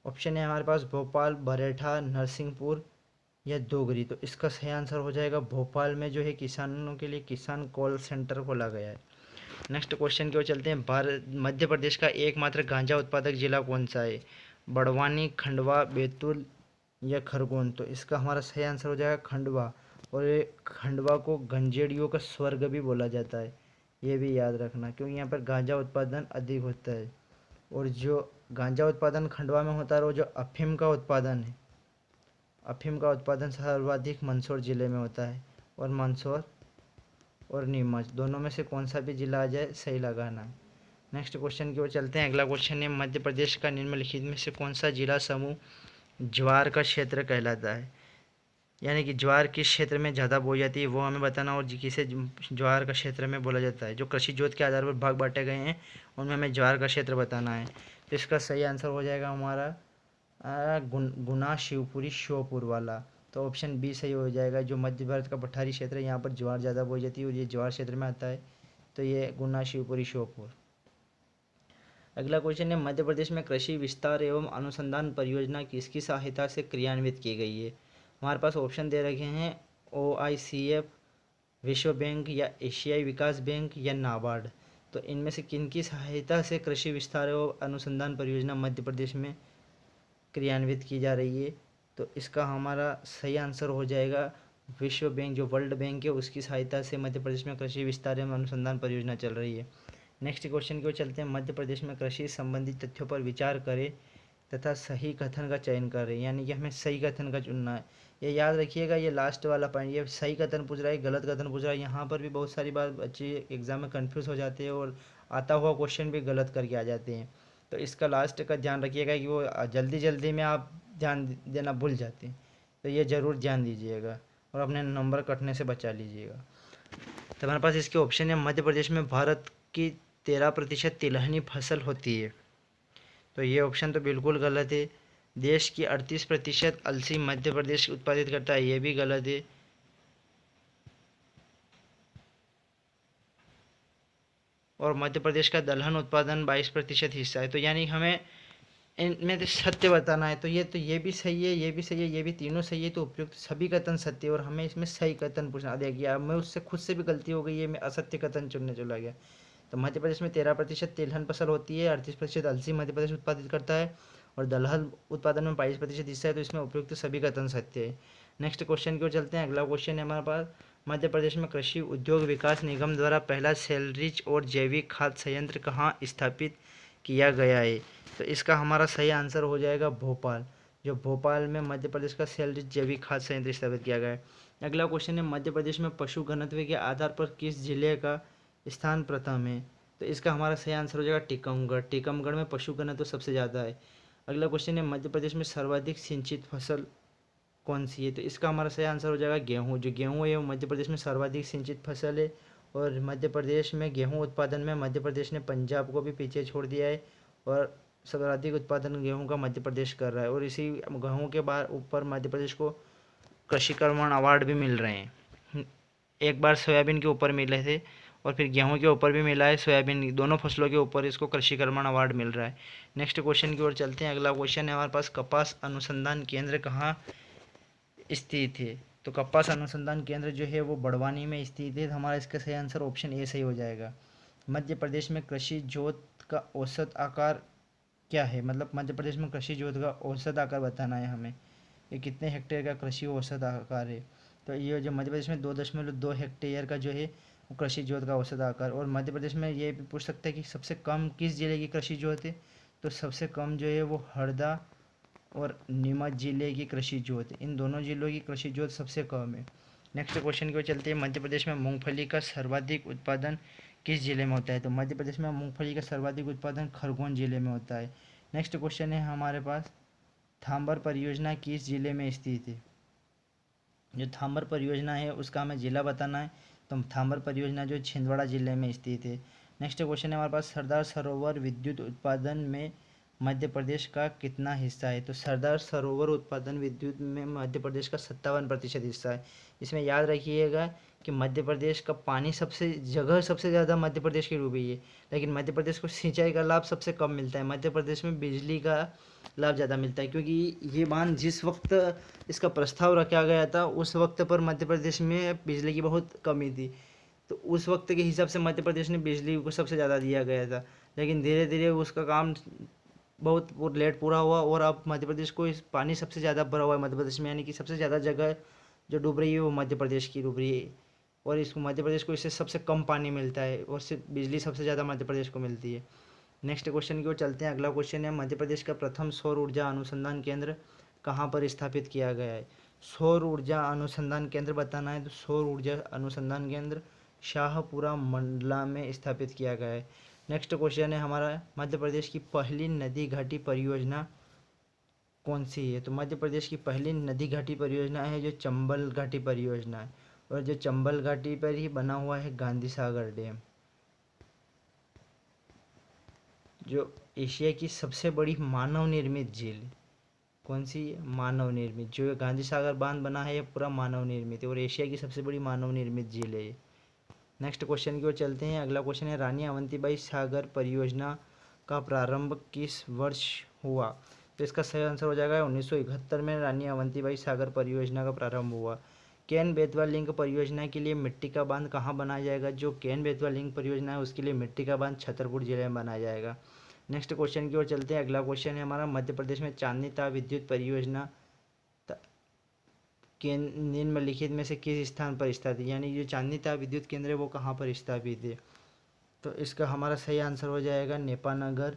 Speaker 1: ऑप्शन है हमारे पास भोपाल, बरेठा, नरसिंहपुर या दोगरी? तो इसका सही आंसर हो जाएगा भोपाल में जो है किसानों के लिए किसान कॉल सेंटर खोला गया है। नेक्स्ट क्वेश्चन की ओर चलते हैं। भारत मध्य प्रदेश का एकमात्र गांजा उत्पादक जिला कौन सा है? बड़वानी, खंडवा, बैतूल या खरगोन? तो इसका हमारा सही आंसर हो जाएगा खंडवा, और ये खंडवा को गंजेड़ियों का स्वर्ग भी बोला जाता है, ये भी याद रखना, क्योंकि यहाँ पर गांजा उत्पादन अधिक होता है। और जो गांजा उत्पादन खंडवा में होता है वो जो अफीम का उत्पादन है, अफीम का उत्पादन सर्वाधिक मंदसौर जिले में होता है, और मंदसौर और नीमच दोनों में से कौन सा भी जिला आ जाए सही लगाना है। नेक्स्ट क्वेश्चन की ओर चलते हैं। अगला क्वेश्चन है, मध्य प्रदेश का निम्नलिखित में से कौन सा जिला समूह ज्वार का क्षेत्र कहलाता है? यानी कि ज्वार किस क्षेत्र में ज़्यादा बोई जाती है वो हमें बताना, और किसे ज्वार का क्षेत्र में बोला जाता है। जो कृषि जोत के आधार पर भाग बांटे गए हैं उनमें हमें ज्वार का क्षेत्र बताना है। तो इसका सही आंसर हो जाएगा हमारा गुना, शिवपुरी, श्योपुर वाला। तो ऑप्शन बी सही हो जाएगा। जो मध्य भारत का पठारी क्षेत्र है यहाँ पर ज्वार ज़्यादा बोई जाती है और ये ज्वार क्षेत्र में आता है, तो ये गुना, शिवपुरी, श्योपुर। अगला क्वेश्चन है, मध्य प्रदेश में कृषि विस्तार एवं अनुसंधान परियोजना किसकी सहायता से क्रियान्वित की गई है? हमारे पास ऑप्शन दे रखे हैं OICF, विश्व बैंक या एशियाई विकास बैंक या नाबार्ड। तो इनमें से किन की सहायता से कृषि विस्तार एवं अनुसंधान परियोजना मध्य प्रदेश में क्रियान्वित की जा रही है? तो इसका हमारा सही आंसर हो जाएगा विश्व बैंक, जो वर्ल्ड बैंक है उसकी सहायता से मध्य प्रदेश में कृषि विस्तार एवं अनुसंधान परियोजना चल रही है। नेक्स्ट क्वेश्चन की ओर चलते हैं। मध्य प्रदेश में कृषि संबंधी तथ्यों पर विचार करें तथा सही कथन का चयन कर रहे हैं, यानी कि हमें सही कथन का चुनना है। ये याद रखिएगा, ये लास्ट वाला पॉइंट, ये सही कथन पूछ रहा है, गलत कथन पूछ रहा है। यहाँ पर भी बहुत सारी बार बच्चे एग्जाम में कंफ्यूज हो जाते हैं और आता हुआ क्वेश्चन भी गलत करके आ जाते हैं। तो इसका लास्ट का ध्यान रखिएगा कि वो जल्दी जल्दी में आप ध्यान देना भूल जाते हैं, तो ये ज़रूर ध्यान दीजिएगा और अपने नंबर कटने से बचा लीजिएगा। तो हमारे पास इसके ऑप्शन है, मध्य प्रदेश में भारत की 13% तिलहनी फसल होती है, तो ये ऑप्शन तो बिल्कुल गलत है। देश की 38% अलसी मध्य प्रदेश उत्पादित करता है, ये भी गलत है। और मध्य प्रदेश का दलहन उत्पादन 22% हिस्सा है, तो यानी हमें इनमें से सत्य बताना है। तो ये भी सही है, ये भी सही है, ये भी तीनों सही है, तो उपयुक्त सभी कथन सत्य है और हमें इसमें सही कथन पूछना। देखिए अब मैं उससे खुद से भी गलती हो गई है, मैं असत्य कथन चुनने चला गया। तो मध्य प्रदेश में 13% तिलहन फसल होती है, 38% अलसी मध्य प्रदेश उत्पादित करता है और दलहन उत्पादन में 22% हिस्सा है, तो इसमें उपयुक्त सभी कथन सत्य है। नेक्स्ट क्वेश्चन की ओर चलते हैं। अगला क्वेश्चन है हमारे पास, मध्य प्रदेश में कृषि उद्योग विकास निगम द्वारा पहला सेलरिच और जैविक खाद संयंत्र कहाँ स्थापित किया गया है? तो इसका हमारा सही आंसर हो जाएगा भोपाल। जो भोपाल में मध्य प्रदेश का सेलरिच जैविक खाद संयंत्र स्थापित किया गया है। अगला क्वेश्चन है, मध्य प्रदेश में पशु घनत्व के आधार पर किस जिले का स्थान प्रथम है? तो इसका हमारा सही आंसर हो जाएगा टीकमगढ़। टीकमगढ़ में पशु घनत्व सबसे ज़्यादा है। अगला क्वेश्चन है, मध्य प्रदेश में सर्वाधिक सिंचित फसल कौन सी है? तो इसका हमारा सही आंसर हो जाएगा गेहूँ। जो गेहूँ है वो मध्य प्रदेश में सर्वाधिक सिंचित फसल है और मध्य प्रदेश में गेहूँ उत्पादन में मध्य प्रदेश ने पंजाब को भी पीछे छोड़ दिया है और सर्वाधिक उत्पादन गेहूँ का मध्य प्रदेश कर रहा है और इसी गेहूँ के बाद ऊपर मध्य प्रदेश को कृषि कर्मण अवार्ड भी मिल रहे हैं। एक बार सोयाबीन के ऊपर मिले थे और फिर गेहूं के ऊपर भी मिला है, सोयाबीन, दोनों फसलों के ऊपर इसको कृषि कर्मण अवार्ड मिल रहा है। नेक्स्ट क्वेश्चन की ओर चलते हैं। अगला क्वेश्चन है हमारे पास, कपास अनुसंधान केंद्र कहाँ स्थित है? तो कपास अनुसंधान केंद्र जो है वो बड़वानी में स्थित है। हमारा इसका सही आंसर ऑप्शन ए सही हो जाएगा। मध्य प्रदेश में कृषि जोत का औसत आकार क्या है? मतलब मध्य प्रदेश में कृषि जोत का औसत आकार बताना है हमें, ये कितने हेक्टेयर का कृषि औसत आकार है? तो ये जो मध्य प्रदेश में 2.2 हेक्टेयर का जो है वो कृषि जोत का औसत आकार। और मध्य प्रदेश में ये भी पूछ सकते हैं कि सबसे कम किस जिले की कृषि जोत है? तो सबसे कम जो है वो हरदा और नीमच जिले की कृषि जोत, इन दोनों जिलों की कृषि जोत सबसे कम है। नेक्स्ट क्वेश्चन की ओर चलते हैं। मध्य प्रदेश में मूंगफली का सर्वाधिक उत्पादन किस जिले में होता है? तो मध्य प्रदेश में मूंगफली का सर्वाधिक उत्पादन खरगोन जिले में होता है। नेक्स्ट क्वेश्चन है हमारे पास, थांबर परियोजना किस जिले में स्थित है? जो थांबर परियोजना है उसका हमें जिला बताना है, तो थांबर परियोजना जो छिंदवाड़ा जिले में स्थित है। नेक्स्ट क्वेश्चन है हमारे पास, सरदार सरोवर विद्युत उत्पादन में मध्य प्रदेश का कितना हिस्सा है? तो सरदार सरोवर उत्पादन विद्युत में मध्य प्रदेश का 57% हिस्सा है। इसमें याद रखिएगा कि मध्य प्रदेश का पानी सबसे ज़्यादा मध्य प्रदेश की डूबी है, लेकिन मध्य प्रदेश को सिंचाई का लाभ सबसे कम मिलता है। मध्य प्रदेश में बिजली का लाभ ज़्यादा मिलता है, क्योंकि ये बांध जिस वक्त इसका प्रस्ताव रखा गया था उस वक्त पर मध्य प्रदेश में बिजली की बहुत कमी थी, तो उस वक्त के हिसाब से मध्य प्रदेश ने बिजली को सबसे ज़्यादा दिया गया था। लेकिन धीरे धीरे उसका काम बहुत लेट पूरा हुआ और अब मध्य प्रदेश को इस पानी सबसे ज़्यादा भरा हुआ है मध्य प्रदेश में, यानी कि सबसे ज़्यादा जगह जो डूब रही है वो मध्य प्रदेश की डूब रही है और इसको मध्य प्रदेश को इससे सबसे कम पानी मिलता है और सिर्फ बिजली सबसे ज़्यादा मध्य प्रदेश को मिलती है। नेक्स्ट क्वेश्चन की ओर चलते हैं। अगला क्वेश्चन है, मध्य प्रदेश का प्रथम सौर ऊर्जा अनुसंधान केंद्र कहाँ पर स्थापित किया गया है? सौर ऊर्जा अनुसंधान केंद्र बताना है, तो सौर ऊर्जा अनुसंधान केंद्र शाहपुरा मंडला में स्थापित किया गया है। नेक्स्ट क्वेश्चन है हमारा, मध्य प्रदेश की पहली नदी घाटी परियोजना कौन सी है? तो मध्य प्रदेश की पहली नदी घाटी परियोजना है जो चंबल घाटी परियोजना है और जो चंबल घाटी पर ही बना हुआ है गांधी सागर डैम, जो एशिया की सबसे बड़ी मानव निर्मित झील। कौन सी? मानव निर्मित। जो गांधी सागर बांध बना है ये पूरा मानव निर्मित है और एशिया की सबसे बड़ी मानव निर्मित झील है ये। नेक्स्ट क्वेश्चन की ओर चलते हैं। अगला क्वेश्चन है, रानी अवंतीबाई सागर परियोजना का प्रारंभ किस वर्ष हुआ? तो इसका सही आंसर हो जाएगा 1971 में रानी अवंतीबाई सागर परियोजना का प्रारंभ हुआ। केन बेतवा लिंक परियोजना के लिए मिट्टी का बांध कहाँ बनाया जाएगा? जो केन बेतवा लिंक परियोजना है उसके लिए मिट्टी का बांध छतरपुर जिले में बनाया जाएगा। नेक्स्ट क्वेश्चन की ओर चलते हैं। अगला क्वेश्चन है हमारा, मध्य प्रदेश में चांदनी ताप विद्युत परियोजना निम्नलिखित में से किस स्थान पर स्थापित है? यानी जो चांदनी ताप विद्युत केंद्र है वो कहाँ पर स्थापित है? तो इसका हमारा सही आंसर हो जाएगा नेपानगर,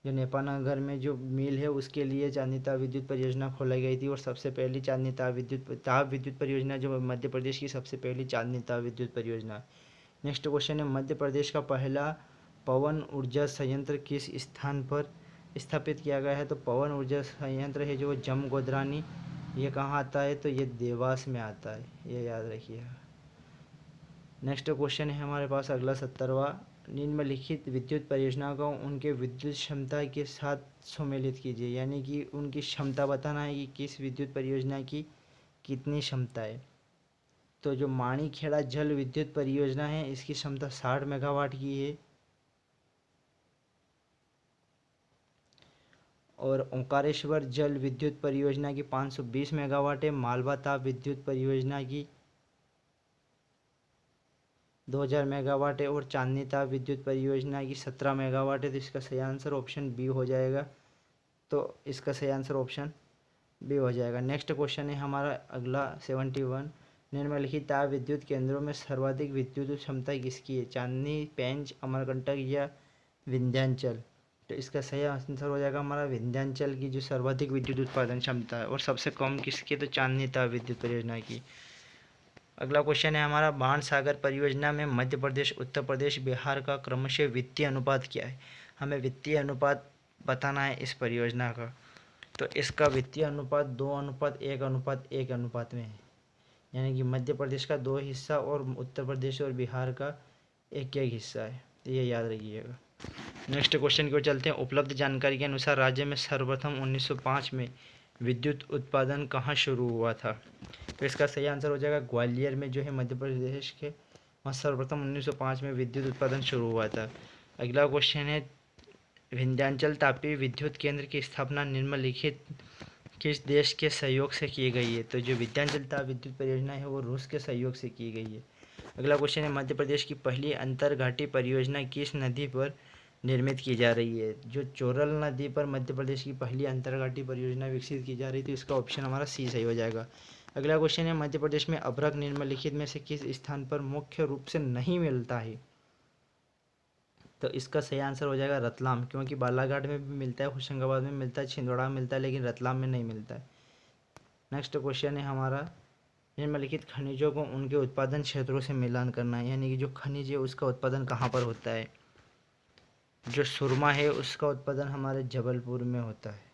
Speaker 1: जो नेपानगर में जो मिल है उसके लिए चांदनी ताप विद्युत परियोजना खोलाई गई थी और सबसे पहली चांदनी ताप विद्युत परियोजना जो मध्य प्रदेश की सबसे पहली चांदनी ताप विद्युत परियोजना। नेक्स्ट क्वेश्चन है, मध्य प्रदेश का पहला पवन ऊर्जा संयंत्र किस स्थान पर स्थापित किया गया है? तो पवन ऊर्जा संयंत्र है जो जमगोदरानी, ये कहाँ आता है? तो ये देवास में आता है, ये याद रखिएगा। नेक्स्ट क्वेश्चन है हमारे पास अगला 70वां, निम्नलिखित विद्युत परियोजना को उनके विद्युत क्षमता के साथ सम्मिलित कीजिए, यानी कि उनकी क्षमता बताना है कि किस विद्युत परियोजना की कितनी क्षमता है। तो जो माणिखेड़ा जल विद्युत परियोजना है इसकी क्षमता 60 मेगावाट की है और ओंकारेश्वर जल विद्युत परियोजना की 520 मेगावाट है। मालवा ताप विद्युत परियोजना की 2000 मेगावाट है और चांदनी ताप विद्युत परियोजना की 17 मेगावाट है। तो इसका सही आंसर ऑप्शन बी हो जाएगा। तो इसका सही आंसर ऑप्शन बी हो जाएगा। नेक्स्ट क्वेश्चन है हमारा अगला 71, निम्नलिखित ताप विद्युत केंद्रों में सर्वाधिक विद्युत क्षमता किसकी है? चांदनी, पेंच, अमरकंटक या विंध्याचल? तो इसका सही आंसर हो जाएगा हमारा विंध्याचल की जो सर्वाधिक विद्युत उत्पादन क्षमता है और सबसे कम किसकी? तो चांदनी ताप विद्युत परियोजना की। अगला क्वेश्चन है हमारा, बाण सागर परियोजना में मध्य प्रदेश, उत्तर प्रदेश, बिहार का क्रमशः वित्तीय अनुपात क्या है? हमें वित्तीय अनुपात बताना है इस परियोजना का। तो इसका वित्तीय अनुपात 2:1:1 में है, यानी कि मध्य प्रदेश का 2 हिस्सा और उत्तर प्रदेश और बिहार का 1-1 हिस्सा है, तो ये याद रखिएगा। नेक्स्ट क्वेश्चन की ओर चलते हैं। उपलब्ध जानकारी के अनुसार राज्य में सर्वप्रथम 1905 में विद्युत उत्पादन कहाँ शुरू हुआ था? तो इसका सही आंसर हो जाएगा ग्वालियर में जो है मध्य प्रदेश के, वहाँ सर्वप्रथम 1905 में विद्युत उत्पादन शुरू हुआ था। अगला क्वेश्चन है, विंध्याचल तापीय विद्युत केंद्र की स्थापना निम्नलिखित किस देश के सहयोग से की गई है? तो जो विंध्याचल ताप विद्युत परियोजना है वो रूस के सहयोग से की गई है। अगला क्वेश्चन है, मध्य प्रदेश की पहली अंतरघाटी परियोजना किस नदी पर निर्मित की जा रही है? जो चोरल नदी पर मध्य प्रदेश की पहली अंतरघाटी परियोजना विकसित की जा रही थी, इसका ऑप्शन हमारा सी सही हो जाएगा। अगला क्वेश्चन है, मध्य प्रदेश में अभ्रक निम्नलिखित में से किस स्थान पर मुख्य रूप से नहीं मिलता है? तो इसका सही आंसर हो जाएगा रतलाम, क्योंकि बालाघाट में भी मिलता है, होशंगाबाद में मिलता है, छिंदवाड़ा में मिलता है, लेकिन रतलाम में नहीं मिलता है। नेक्स्ट क्वेश्चन है हमारा, निम्नलिखित खनिजों को उनके उत्पादन क्षेत्रों से मिलान करना है, यानी कि जो खनिज है उसका उत्पादन कहाँ पर होता है? जो सुरमा है उसका उत्पादन हमारे जबलपुर में होता है,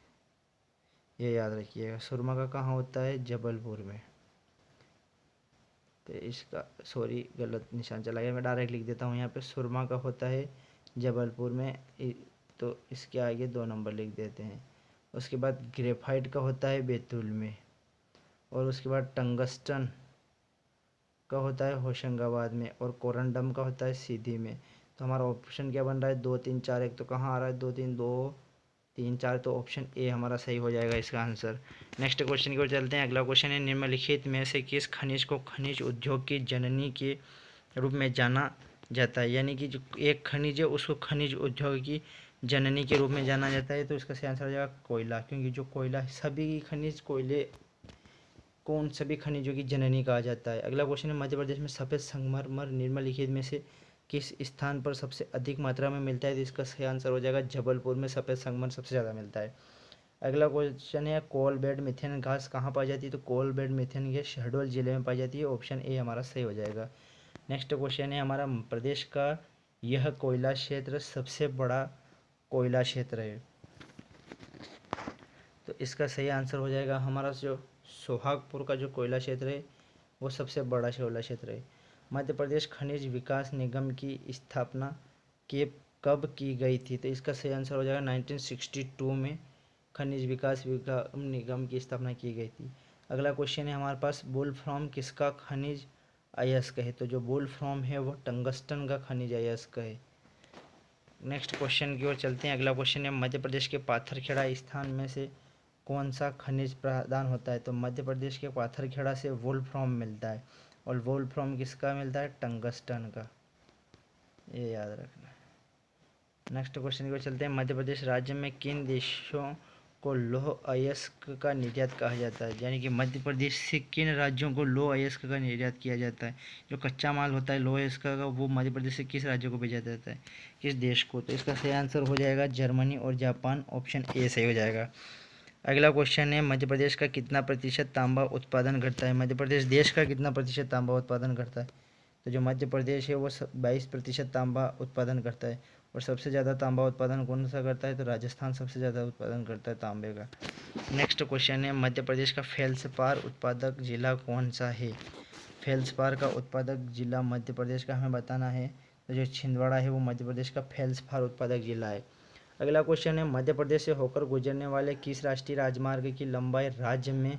Speaker 1: ये याद रखिएगा। सुरमा का कहाँ होता है? जबलपुर में। तो इसका सॉरी गलत निशान चला गया, मैं डायरेक्ट लिख देता हूँ यहाँ पे, सुरमा का होता है जबलपुर में, तो इसके आगे 2 नंबर लिख देते हैं। उसके बाद ग्रेफाइट का होता है बैतूल में और उसके बाद टंगस्टन का होता है होशंगाबाद में और कोरंडम का होता है सीधी में। तो हमारा ऑप्शन क्या बन रहा है? 2 3 4 1, तो कहाँ आ रहा है? 2 3 2 3 4, तो ऑप्शन ए हमारा सही हो जाएगा इसका आंसर। नेक्स्ट क्वेश्चन की ओर चलते हैं। अगला क्वेश्चन है, निम्नलिखित में से किस खनिज को खनिज उद्योग की जननी के रूप में जाना जाता है? यानी कि जो एक खनिज है उसको खनिज उद्योग की जननी के रूप में जाना जाता है। तो इसका सही आंसर हो जाएगा कोयला, क्योंकि जो कोयला सभी खनिज कोयले को उन सभी खनिजों की जननी कहा जाता है। अगला क्वेश्चन है, मध्य प्रदेश में सफ़ेद संगमरमर निम्नलिखित में से किस स्थान पर सबसे अधिक मात्रा में मिलता है? तो इसका सही आंसर हो जाएगा जबलपुर में सफ़ेद संगमरमर सबसे ज़्यादा मिलता है। अगला क्वेश्चन है, कोल बेड मिथेन घास कहाँ पाई जाती है? तो कोल बेड मिथेन घास शहडोल जिले में पाई जाती है, ऑप्शन ए हमारा सही हो जाएगा। नेक्स्ट क्वेश्चन है हमारा, प्रदेश का यह कोयला क्षेत्र सबसे बड़ा कोयला क्षेत्र है, तो इसका सही आंसर हो जाएगा हमारा जो सोहागपुर का जो कोयला क्षेत्र है वो सबसे बड़ा कोयला क्षेत्र है। मध्य प्रदेश खनिज विकास निगम की स्थापना के कब की गई थी? तो इसका सही आंसर हो जाएगा 1962 में खनिज विकास निगम की स्थापना की गई थी। अगला क्वेश्चन है हमारे पास, वोल्फ्राम किसका खनिज अयस्क है? तो जो वोल्फ्राम है वो टंगस्टन का खनिज अयस्क है। नेक्स्ट क्वेश्चन की ओर चलते हैं। अगला क्वेश्चन है, मध्य प्रदेश के पाथरखेड़ा स्थान में से कौन सा खनिज प्रदान होता है? तो मध्य प्रदेश के पाथरखेड़ा से वोल्फ्राम मिलता है और वोल्फ्राम किसका मिलता है? टंगस्टन का, ये याद रखना है। नेक्स्ट क्वेश्चन की ओर चलते हैं। मध्य प्रदेश राज्य में किन देशों को लौह अयस्क का निर्यात कहा जाता है? यानी कि मध्य प्रदेश से किन राज्यों को लौह अयस्क का निर्यात किया जाता है? जो कच्चा माल होता है लौह अयस्क का, वो मध्य प्रदेश से किस राज्यों को भेजा जाता है, किस देश को? तो इसका सही आंसर हो जाएगा जर्मनी और जापान, ऑप्शन ए सही हो जाएगा। अगला क्वेश्चन है, मध्य प्रदेश का कितना प्रतिशत तांबा उत्पादन करता है? मध्य प्रदेश देश का कितना प्रतिशत तांबा उत्पादन करता है? तो जो मध्य प्रदेश है वो 22% तांबा उत्पादन करता है। और सबसे ज़्यादा तांबा उत्पादन कौन सा करता है? तो राजस्थान सबसे ज़्यादा उत्पादन करता है तांबे का। नेक्स्ट क्वेश्चन है, मध्य प्रदेश का फेल्सपार उत्पादक जिला कौन सा है? फेल्सपार का उत्पादक जिला मध्य प्रदेश का हमें बताना है। तो जो छिंदवाड़ा है वो मध्य प्रदेश का फेल्सपार उत्पादक जिला है। अगला क्वेश्चन है, मध्य प्रदेश से होकर गुजरने वाले किस राष्ट्रीय राजमार्ग की लंबाई राज्य में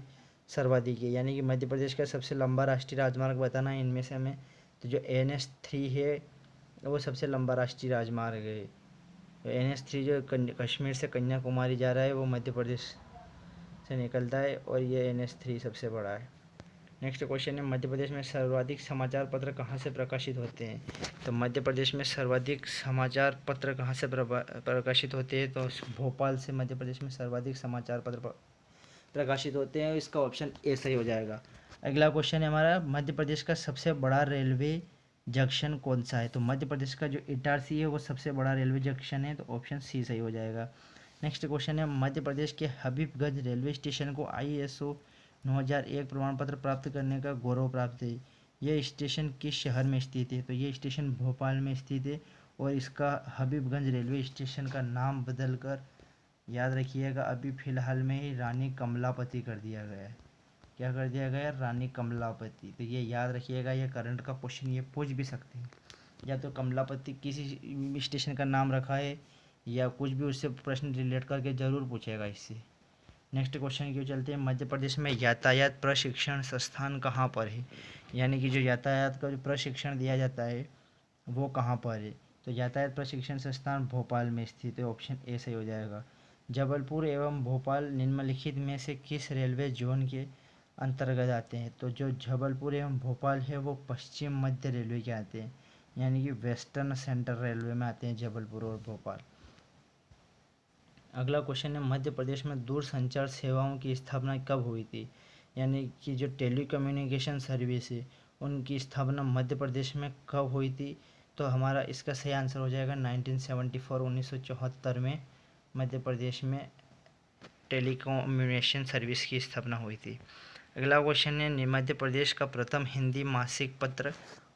Speaker 1: सर्वाधिक है? यानी कि मध्य प्रदेश का सबसे लंबा राष्ट्रीय राजमार्ग बताना है इनमें से हमें। तो जो NH3 है वो सबसे लंबा राष्ट्रीय राजमार्ग है। तो NH3 जो कश्मीर से कन्याकुमारी जा रहा है वो मध्य प्रदेश से निकलता है और ये NH3 सबसे बड़ा है। नेक्स्ट क्वेश्चन है, मध्य प्रदेश में सर्वाधिक समाचार पत्र कहाँ से प्रकाशित होते हैं? तो मध्य प्रदेश में सर्वाधिक समाचार पत्र कहाँ से प्रकाशित होते हैं? तो भोपाल से मध्य प्रदेश में सर्वाधिक समाचार पत्र प्रकाशित होते हैं। इसका ऑप्शन ए सही हो जाएगा। अगला क्वेश्चन है हमारा, मध्य प्रदेश का सबसे बड़ा रेलवे जंक्शन कौन सा है? तो मध्य प्रदेश का जो इटारसी है वो सबसे बड़ा रेलवे जंक्शन है। तो ऑप्शन सी सही हो जाएगा। नेक्स्ट क्वेश्चन है, मध्य प्रदेश के हबीबगंज रेलवे स्टेशन को ISO 9001 प्रमाण पत्र प्राप्त करने का गौरव प्राप्त है। यह स्टेशन किस शहर में स्थित है? तो ये स्टेशन भोपाल में स्थित है और इसका हबीबगंज रेलवे स्टेशन का नाम बदलकर, याद रखिएगा, अभी फ़िलहाल में ही रानी कमलापति कर दिया गया है। क्या कर दिया गया? रानी कमलापति। तो ये याद रखिएगा, ये करंट का क्वेश्चन ये पूछ भी सकते हैं। या तो कमलापति किसी स्टेशन का नाम रखा है या कुछ भी उससे प्रश्न रिलेट करके ज़रूर पूछेगा इससे। नेक्स्ट क्वेश्चन की ओर चलते हैं, मध्य प्रदेश में यातायात प्रशिक्षण संस्थान कहाँ पर है? यानी कि जो यातायात का जो प्रशिक्षण दिया जाता है वो कहाँ पर है? तो यातायात प्रशिक्षण संस्थान भोपाल में स्थित है। ऑप्शन ए सही हो जाएगा। जबलपुर एवं भोपाल निम्नलिखित में से किस रेलवे जोन के अंतर्गत आते हैं? तो जो जबलपुर एवं भोपाल है वो पश्चिम मध्य रेलवे के आते हैं, यानी कि वेस्टर्न सेंट्रल रेलवे में आते हैं जबलपुर और भोपाल। अगला क्वेश्चन है, मध्य प्रदेश में दूरसंचार सेवाओं की स्थापना कब हुई थी? यानी कि जो टेलीकम्युनिकेशन सर्विस है उनकी स्थापना मध्य प्रदेश में कब हुई थी? तो हमारा इसका सही आंसर हो जाएगा 1974 1974 में मध्य प्रदेश में टेलीकम्युनिकेशन सर्विस की स्थापना हुई थी। अगला क्वेश्चन है, मध्य प्रदेश का प्रथम हिंदी मासिक पत्र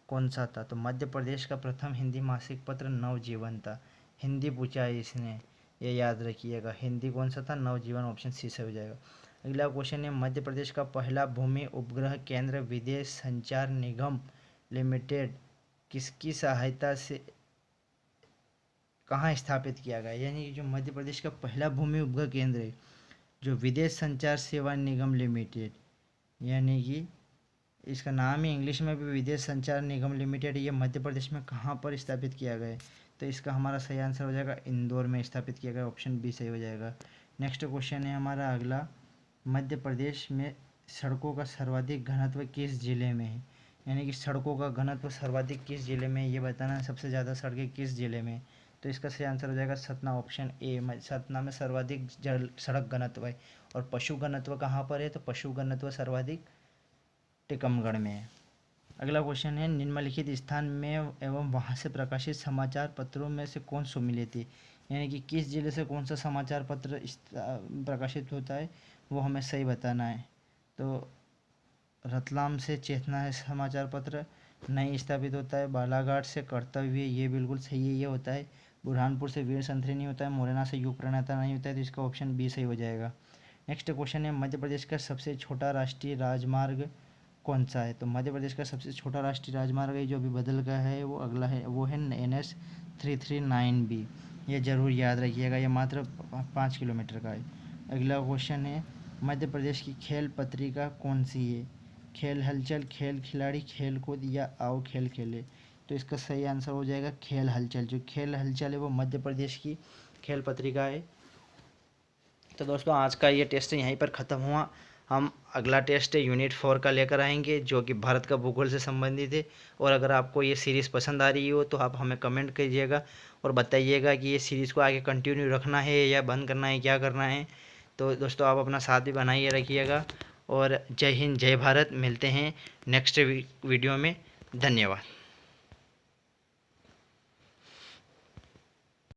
Speaker 1: कौन सा था? तो मध्य प्रदेश का प्रथम हिंदी मासिक पत्र नवजीवन था। हिंदी पूछा है इसने, ये याद रखिएगा। हिंदी कौन सा था? नवजीवन, ऑप्शन सी से हो जाएगा। अगला क्वेश्चन है, मध्य प्रदेश का पहला भूमि उपग्रह केंद्र विदेश संचार निगम लिमिटेड किसकी सहायता से कहाँ स्थापित किया गया? यानी कि जो मध्य प्रदेश का पहला भूमि उपग्रह केंद्र है जो विदेश संचार सेवा निगम लिमिटेड, यानी कि इसका नाम ही इंग्लिश में भी विदेश संचार निगम लिमिटेड, ये मध्य प्रदेश में कहाँ पर स्थापित किया गया है? तो इसका हमारा सही आंसर हो जाएगा इंदौर में स्थापित किया गया। ऑप्शन बी सही हो जाएगा। नेक्स्ट क्वेश्चन है हमारा अगला, मध्य प्रदेश में सड़कों का सर्वाधिक घनत्व किस जिले में है? यानी कि सड़कों का घनत्व सर्वाधिक किस जिले में है ये बताना है। सबसे ज़्यादा सड़कें किस जिले में? तो इसका सही आंसर हो जाएगा सतना, ऑप्शन ए। सतना में सर्वाधिक जल सड़क घनत्व है। और पशु घनत्व कहाँ पर है? तो पशु घनत्व सर्वाधिक टीकमगढ़ में है। अगला क्वेश्चन है, निम्नलिखित स्थान में एवं वहाँ से प्रकाशित समाचार पत्रों में से कौन सुमेलित है? यानी कि किस जिले से कौन सा समाचार पत्र प्रकाशित होता है वो हमें सही बताना है। तो रतलाम से चेतना है समाचार पत्र नहीं स्थापित होता है। बालाघाट से कर्तव्य, ये बिल्कुल सही है, ये होता है। बुरहानपुर से वीर संतरी नहीं होता है। मुरैना से युग प्रणेता नहीं होता है। तो इसका ऑप्शन बी सही हो जाएगा। नेक्स्ट क्वेश्चन है, मध्य प्रदेश का सबसे छोटा राष्ट्रीय राजमार्ग कौन सा है? तो मध्य प्रदेश का सबसे छोटा राष्ट्रीय राजमार्ग है जो अभी बदल गया है वो अगला है, वो है NH339B। ये ज़रूर याद रखिएगा, ये मात्र 5 किलोमीटर का है। अगला क्वेश्चन है, मध्य प्रदेश की खेल पत्रिका कौन सी है? खेल हलचल, खेल खिलाड़ी, खेल कूद या आओ खेल खेले? तो इसका सही आंसर हो जाएगा खेल हलचल। जो खेल हलचल है वो मध्य प्रदेश की खेल पत्रिका है। तो दोस्तों आज का ये टेस्ट यहीं पर ख़त्म हुआ। हम अगला टेस्ट यूनिट 4 का लेकर आएंगे जो कि भारत का भूगोल से संबंधित है। और अगर आपको ये सीरीज़ पसंद आ रही हो तो आप हमें कमेंट कीजिएगा और बताइएगा कि ये सीरीज़ को आगे कंटिन्यू रखना है या बंद करना है, क्या करना है। तो दोस्तों आप अपना साथ भी बनाइए रखिएगा। और जय हिंद जय भारत। मिलते हैं नेक्स्ट वीडियो में। धन्यवाद।